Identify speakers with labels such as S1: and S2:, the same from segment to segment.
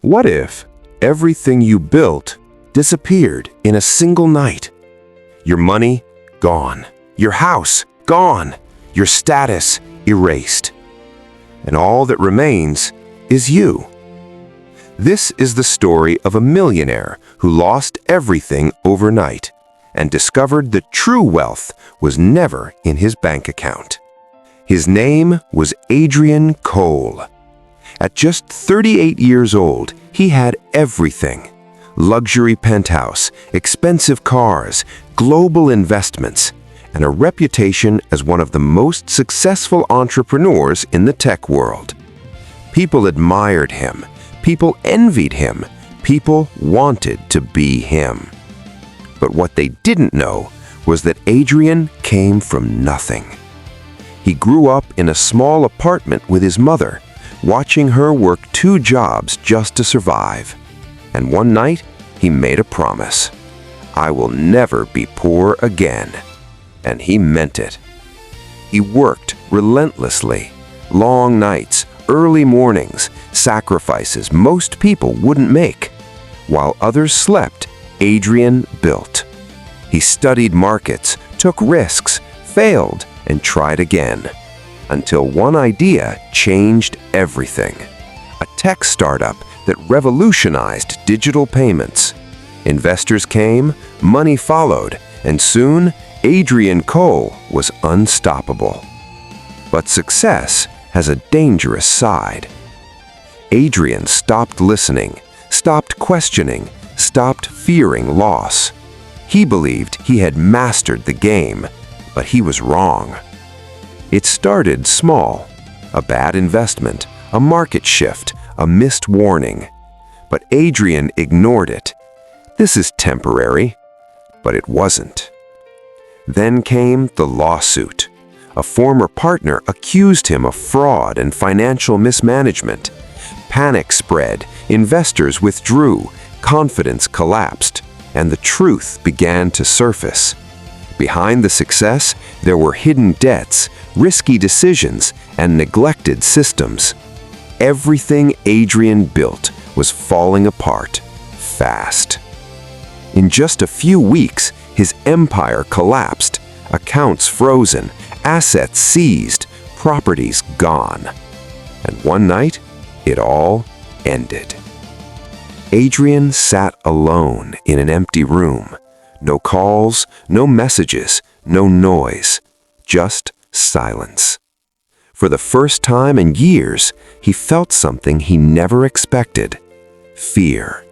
S1: What if everything you built disappeared in a single night? Your money, gone. Your house, gone. Your status, erased. And all that remains is you. This is the story of a millionaire who lost everything overnight and discovered that true wealth was never in his bank account. His name was Adrian Cole. At just 38 years old, he had everything: luxury penthouse, expensive cars, global investments, and a reputation as one of the most successful entrepreneurs in the tech world. People admired him, people envied him, people wanted to be him. But what they didn't know was that Adrian came from nothing. He grew up in a small apartment with his mother, watching her work 2 jobs just to survive. And one night, he made a promise: "I will never be poor again." And he meant it. He worked relentlessly, long nights, early mornings, sacrifices most people wouldn't make. While others slept, Adrian built. He studied markets, took risks, failed, and tried again, until one idea changed everything. A tech startup that revolutionized digital payments. Investors came, money followed, and soon Adrian Cole was unstoppable. But success has a dangerous side. Adrian stopped listening, stopped questioning, stopped fearing loss. He believed he had mastered the game, but he was wrong. It started small: a bad investment, a market shift, a missed warning. But Adrian ignored it. This is temporary. But it wasn't. Then came the lawsuit. A former partner accused him of fraud and financial mismanagement. Panic spread, investors withdrew, confidence collapsed, and the truth began to surface. Behind the success, there were hidden debts, risky decisions, and neglected systems. Everything Adrian built was falling apart, fast. In just a few weeks, his empire collapsed, accounts frozen, assets seized, properties gone. And one night, it all ended. Adrian sat alone in an empty room. No calls, no messages, no noise, just silence. For the first time in years, he felt something he never expected: fear.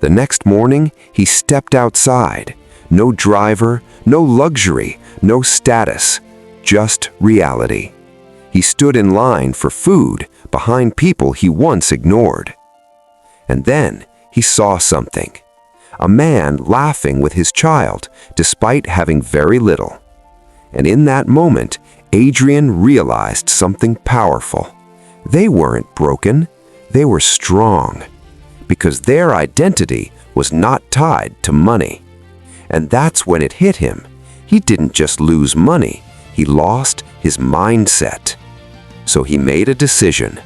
S1: The next morning, he stepped outside. No driver, no luxury, no status, just reality. He stood in line for food behind people he once ignored. And then he saw something: a man laughing with his child despite having very little. And in that moment, Adrian realized something powerful. They weren't broken, they were strong, because their identity was not tied to money. And that's when it hit him. He didn't just lose money, he lost his mindset. So he made a decision.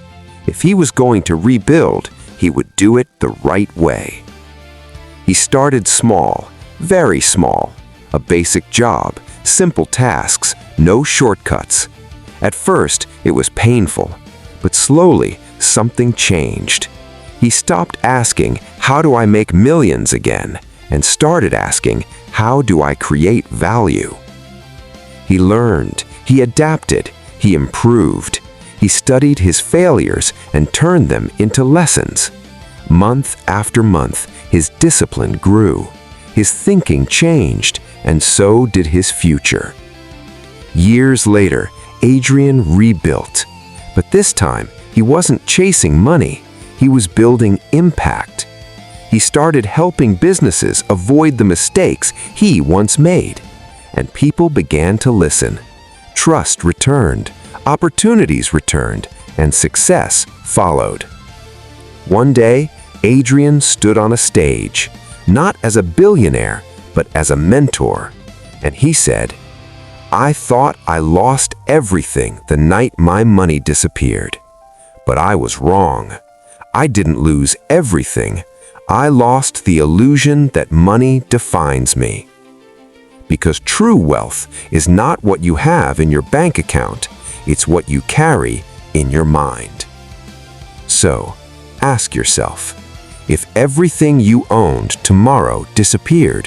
S1: If he was going to rebuild, he would do it the right way. He started small, very small. A basic job, simple tasks, no shortcuts. At first, it was painful, but slowly something changed. He stopped asking, "How do I make millions again?" and started asking, "How do I create value?" He learned, he adapted, he improved. He studied his failures and turned them into lessons. Month after month, his discipline grew. His thinking changed, and so did his future. Years later, Adrian rebuilt. But this time, he wasn't chasing money. He was building impact. He started helping businesses avoid the mistakes he once made. And people began to listen. Trust returned, opportunities returned, and success followed. One day, Adrian stood on a stage, not as a billionaire, but as a mentor. And he said, "I thought I lost everything the night my money disappeared. But I was wrong. I didn't lose everything. I lost the illusion that money defines me. Because true wealth is not what you have in your bank account, it's what you carry in your mind. So, ask yourself, if everything you owned tomorrow disappeared,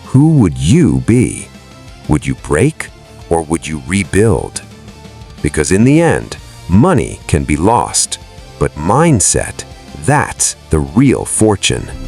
S1: who would you be? Would you break or would you rebuild? Because in the end, money can be lost, but mindset, that's the real fortune.